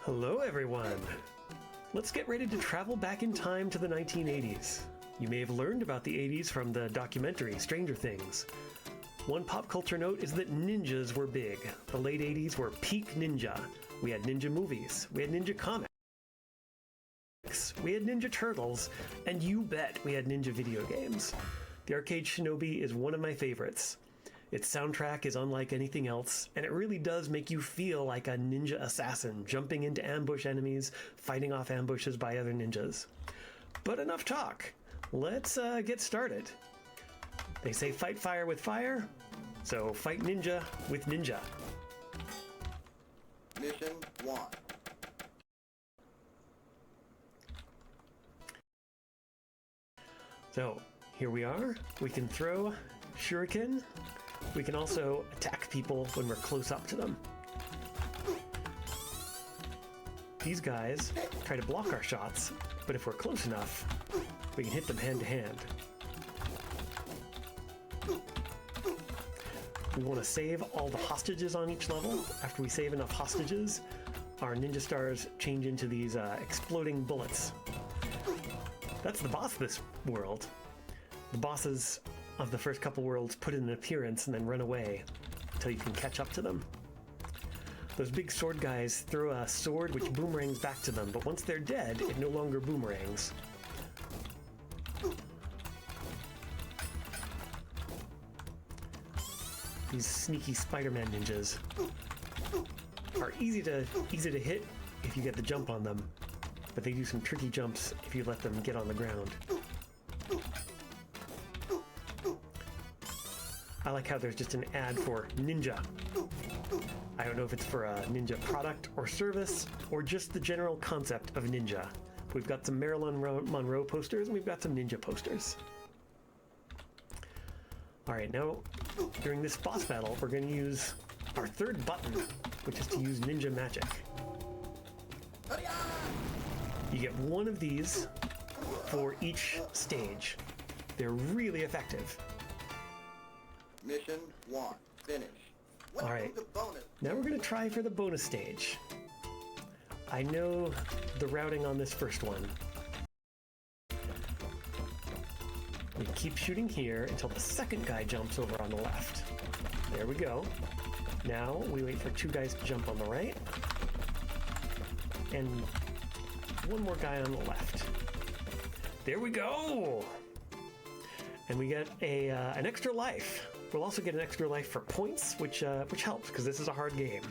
Hello everyone! Let's get ready to travel back in time to the 1980s. You may have learned about the 80s from the documentary Stranger Things. One pop culture note is that ninjas were big. The late 80s were peak ninja. We had ninja movies, we had ninja comics, we had Ninja Turtles, and you bet we had ninja video games. The arcade Shinobi is one of my favorites. Its soundtrack is unlike anything else, and it really does make you feel like a ninja assassin, jumping into ambush enemies, fighting off ambushes by other ninjas. But enough talk. Let's get started. They say fight fire with fire, so fight ninja with ninja. Mission 1. So, here we are. We can throw shuriken. We can also attack people when we're close up to them. These guys try to block our shots, but if we're close enough, we can hit them hand to hand. We want to save all the hostages on each level. After we save enough hostages, our ninja stars change into these exploding bullets. That's the boss of this world. The bosses of the first couple worlds put in an appearance and then run away until you can catch up to them. Those big sword guys throw a sword which boomerangs back to them, but once they're dead, it no longer boomerangs. These sneaky Spider-Man ninjas are easy to hit if you get the jump on them, but they do some tricky jumps if you let them get on the ground. I like how there's just an ad for ninja. I don't know if it's for a ninja product or service, or just the general concept of ninja. We've got some Marilyn Monroe posters, and we've got some ninja posters. Alright, now, during this boss battle, we're going to use our third button, which is to use ninja magic. You get one of these for each stage. They're really effective. Mission 1. Finish. Alright, now we're going to try for the bonus stage. I know the routing on this first one. We keep shooting here until the second guy jumps over on the left. There we go. Now we wait for two guys to jump on the right. And one more guy on the left. There we go! And we get an extra life. We'll also get an extra life for points, which helps, because this is a hard game.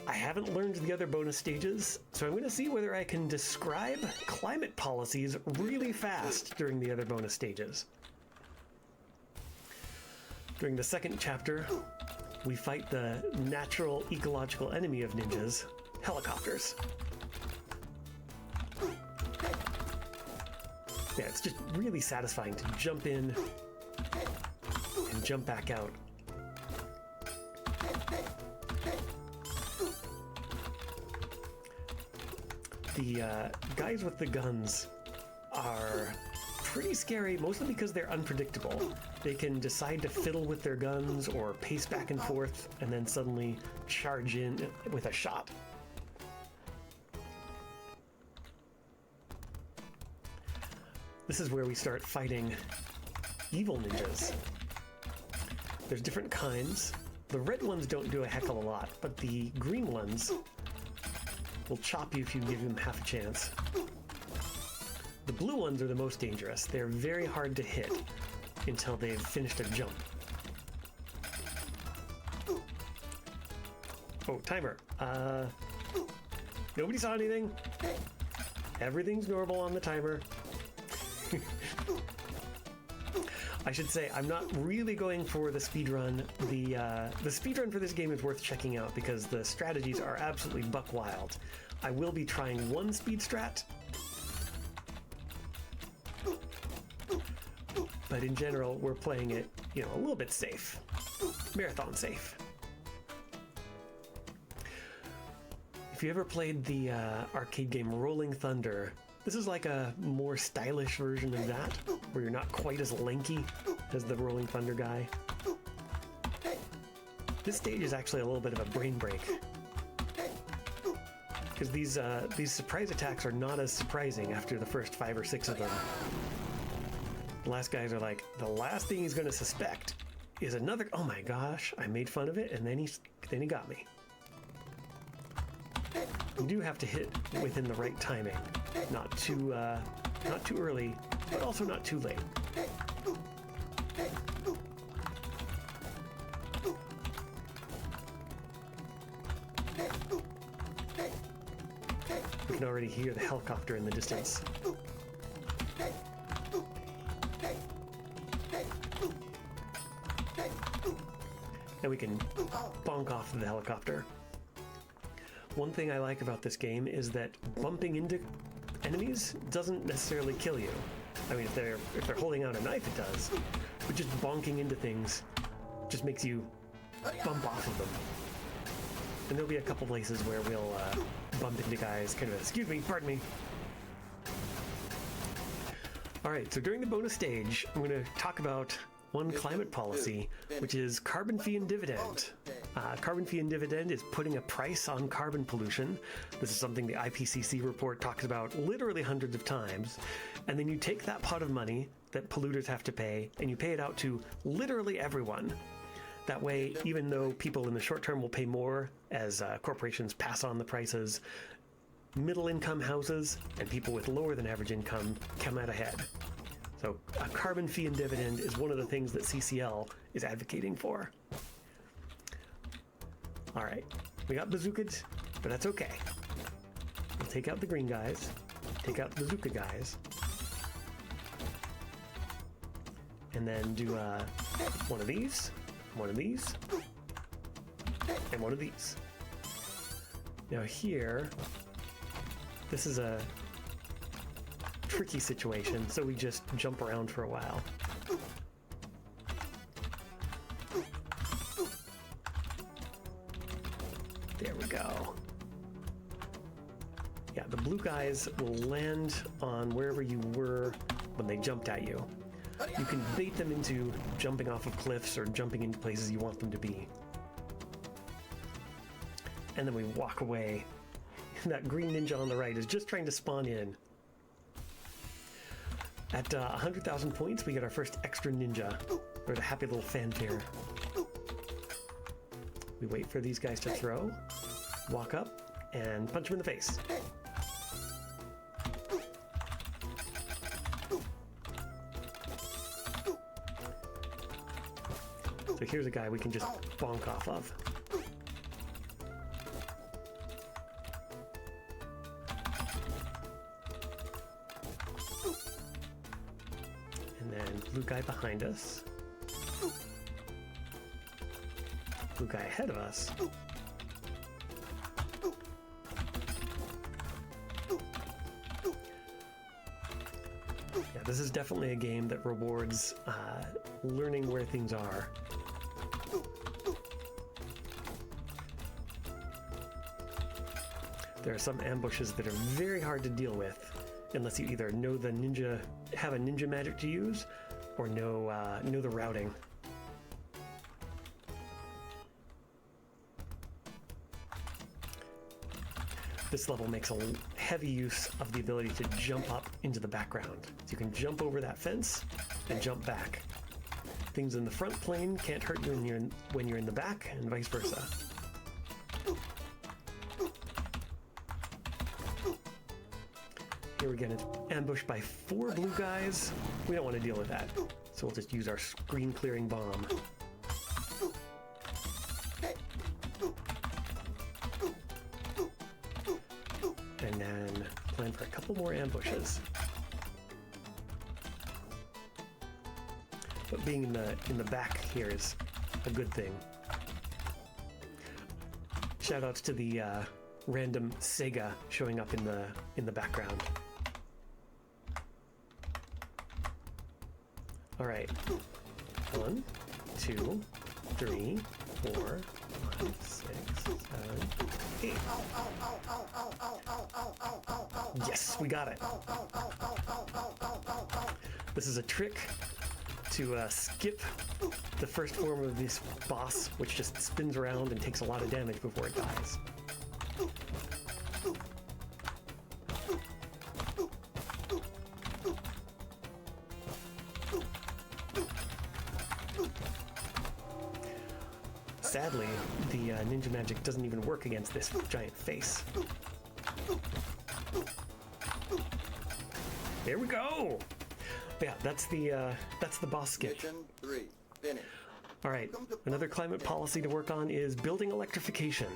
I haven't learned the other bonus stages, so I'm going to see whether I can describe climate policies really fast during the other bonus stages. During the second chapter, we fight the natural ecological enemy of ninjas, helicopters. Yeah, it's just really satisfying to jump in and jump back out. The guys with the guns are pretty scary, mostly because they're unpredictable. They can decide to fiddle with their guns or pace back and forth and then suddenly charge in with a shot. This is where we start fighting evil ninjas. There's different kinds. The red ones don't do a heck of a lot, but the green ones will chop you if you give them half a chance. The blue ones are the most dangerous. They're very hard to hit until they've finished a jump. Oh, timer. Nobody saw anything? Everything's normal on the timer. I should say, I'm not really going for the speedrun. The speedrun for this game is worth checking out because the strategies are absolutely buck wild. I will be trying one speed strat, but in general, we're playing it, a little bit safe. Marathon safe. If you ever played the arcade game Rolling Thunder, this is like a more stylish version of that, where you're not quite as lanky as the Rolling Thunder guy. This stage is actually a little bit of a brain break. because these surprise attacks are not as surprising after the first 5 or 6 of them. The last guys are like, the last thing he's going to suspect is another. Oh my gosh! I made fun of it, and then he got me. You do have to hit within the right timing, not too early, but also not too late. You can already hear the helicopter in the distance. And we can bonk off the helicopter. One thing I like about this game is that bumping into enemies doesn't necessarily kill you. I mean, if they're holding out a knife, it does. But just bonking into things just makes you bump off of them. And there'll be a couple places where we'll bump into guys, kind of, excuse me, pardon me. Alright, so during the bonus stage, I'm going to talk about one climate policy, which is carbon fee and dividend. Carbon fee and dividend is putting a price on carbon pollution. This is something the IPCC report talks about literally hundreds of times. And then you take that pot of money that polluters have to pay, and you pay it out to literally everyone. That way, even though people in the short term will pay more as corporations pass on the prices, middle income houses and people with lower than average income come out ahead. So a carbon fee and dividend is one of the things that CCL is advocating for. All right, we got bazookas, but that's okay. We'll take out the green guys, take out the bazooka guys, and then do one of these, and one of these. Now here, this is a tricky situation, so we just jump around for a while. There we go. Yeah, the blue guys will land on wherever you were when they jumped at you. You can bait them into jumping off of cliffs or jumping into places you want them to be. And then we walk away. That green ninja on the right is just trying to spawn in. At 100,000 points, we get our first extra ninja, or the happy little fanfare. We wait for these guys to throw, walk up, and punch them in the face. So here's a guy we can just bonk off of. And then blue guy behind us. Blue guy ahead of us. Yeah, this is definitely a game that rewards learning where things are. There are some ambushes that are very hard to deal with unless you either know the ninja, have a ninja magic to use, or know the routing. This level makes a heavy use of the ability to jump up into the background. So you can jump over that fence and jump back. Things in the front plane can't hurt you when you're in the back, and vice versa. Here we're getting ambushed by 4 blue guys. We don't want to deal with that, so we'll just use our screen clearing bomb. And then plan for a couple more ambushes. But being in the back here is a good thing. Shoutouts to the random Sega showing up in the background. All right, 1, 2, 3, 4, 5, 6, 7, 8. Yes, we got it. This is a trick to skip the first form of this boss, which just spins around and takes a lot of damage before it dies. Sadly, the ninja magic doesn't even work against this giant face. There we go! Yeah, that's the boss skip. Mission 3, finish. All right, another climate policy to work on is building electrification.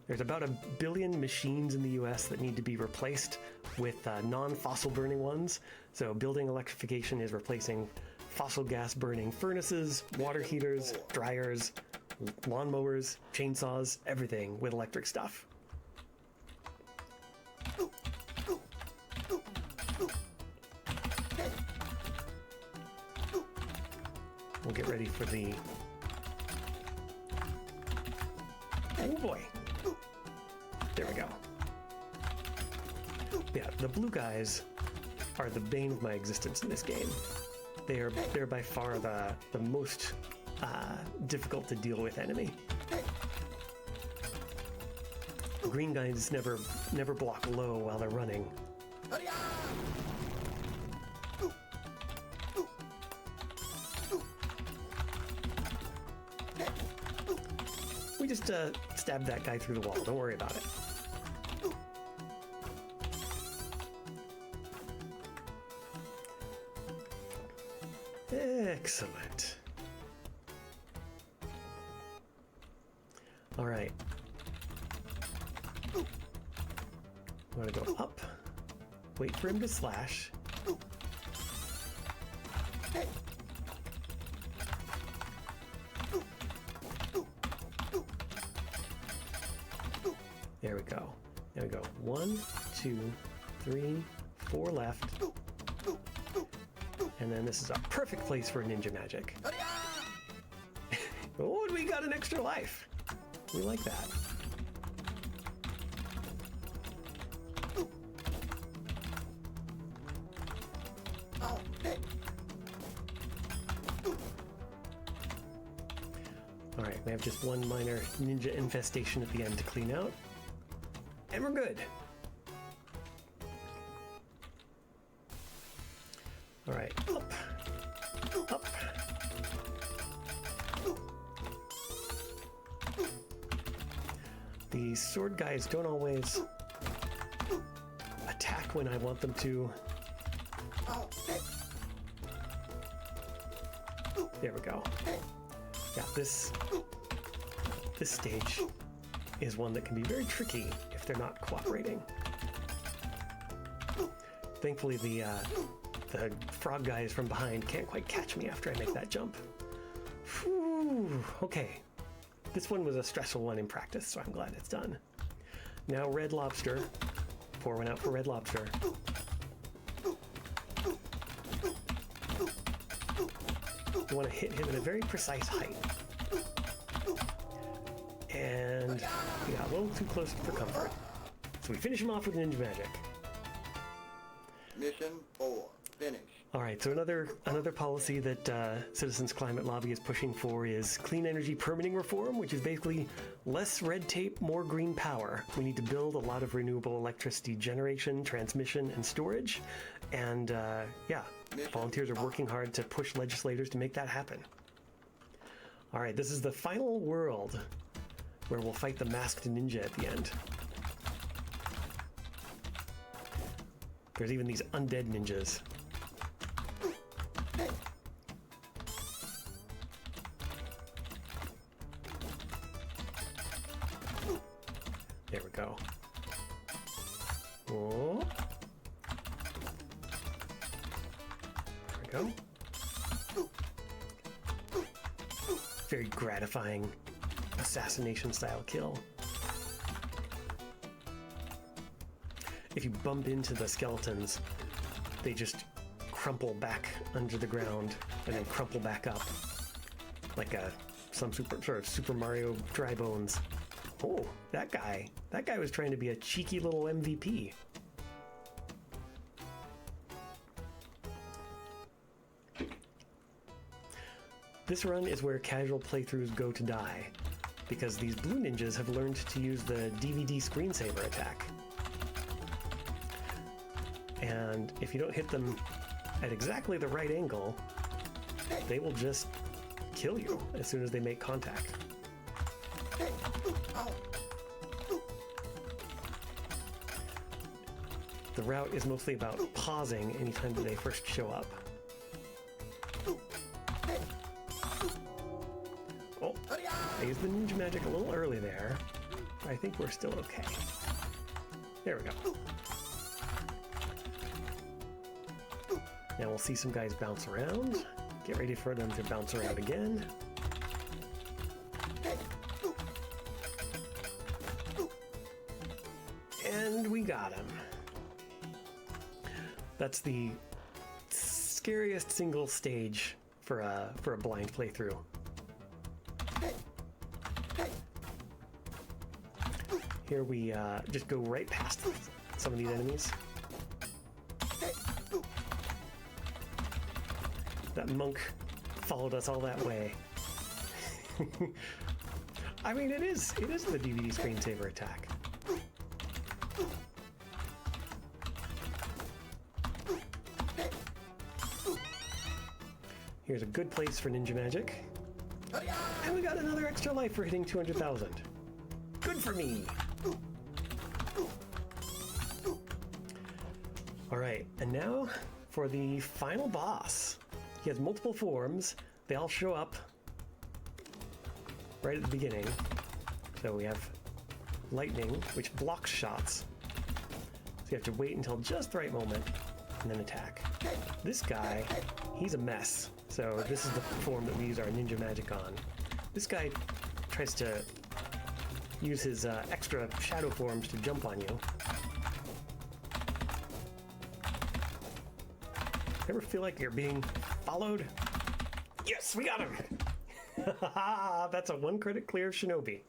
There's about 1 billion machines in the US that need to be replaced with non-fossil burning ones. So building electrification is replacing fossil gas burning furnaces, water heaters, dryers, lawnmowers, chainsaws, everything with electric stuff. We'll get ready for the... Oh boy! There we go. Yeah, the blue guys are the bane of my existence in this game. They're by far the most difficult to deal with enemy. The green guys never block low while they're running. We just stabbed that guy through the wall. Don't worry about it. Excellent. All right. I'm gonna go up. Wait for him to slash. There we go. There we go. 1, 2, 3, 4 left. And then this is a perfect place for ninja magic. Oh, and we got an extra life. We like that. All right, we have just one minor ninja infestation at the end to clean out. And we're good. All right, up, up. The sword guys don't always attack when I want them to. There we go. Yeah, this stage is one that can be very tricky if they're not cooperating. Thankfully, the frog guys from behind can't quite catch me after I make that jump. Whew, okay. This one was a stressful one in practice, so I'm glad it's done. Now Red Lobster. Pour one out for Red Lobster. You want to hit him at a very precise height. And we got a little too close for comfort. So we finish him off with ninja magic. Mission 4, finish. All right, so another policy that Citizens Climate Lobby is pushing for is clean energy permitting reform, which is basically less red tape, more green power. We need to build a lot of renewable electricity generation, transmission, and storage. And yeah, volunteers are working hard to push legislators to make that happen. All right, this is the final world where we'll fight the masked ninja at the end. There's even these undead ninjas. There we go. Oh. There we go. Very gratifying assassination style kill. If you bump into the skeletons, they just crumple back under the ground and then crumple back up like some sort of Super Mario dry bones. Oh, that guy was trying to be a cheeky little MVP. This run is where casual playthroughs go to die, because these blue ninjas have learned to use the DVD screensaver attack. And if you don't hit them at exactly the right angle, they will just kill you as soon as they make contact. The route is mostly about pausing anytime that they first show up. Oh, I used the ninja magic a little early there. I think we're still okay. There we go. Now we'll see some guys bounce around. Get ready for them to bounce around again. And we got him. That's the scariest single stage for a blind playthrough. Here we just go right past some of these enemies. That monk followed us all that way. I mean, it is the DVD screensaver attack. Here's a good place for ninja magic. And we got another extra life for hitting 200,000. Good for me! Alright, and now for the final boss. He has multiple forms. They all show up right at the beginning. So we have lightning, which blocks shots. So you have to wait until just the right moment and then attack. This guy, he's a mess. So this is the form that we use our ninja magic on. This guy tries to use his extra shadow forms to jump on you. Ever feel like you're being followed? Yes, we got him! That's a 1 credit clear of Shinobi.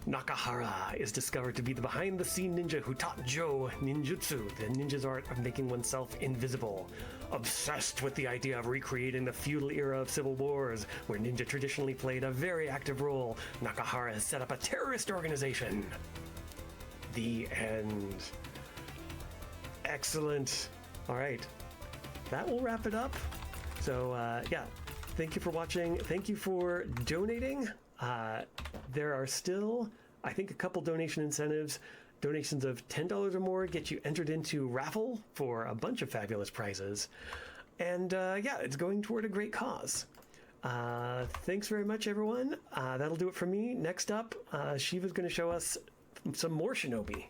Nakahara is discovered to be the behind-the-scene ninja who taught Joe ninjutsu, the ninja's art of making oneself invisible. Obsessed with the idea of recreating the feudal era of civil wars, where ninja traditionally played a very active role, Nakahara has set up a terrorist organization. The end. Excellent. All right, that will wrap it up. So yeah, thank you for watching. Thank you for donating. There are still, I think, a couple donation incentives. Donations of $10 or more get you entered into raffle for a bunch of fabulous prizes. And yeah, it's going toward a great cause. Thanks very much, everyone. That'll do it for me. Next up, Shiva's going to show us some more Shinobi.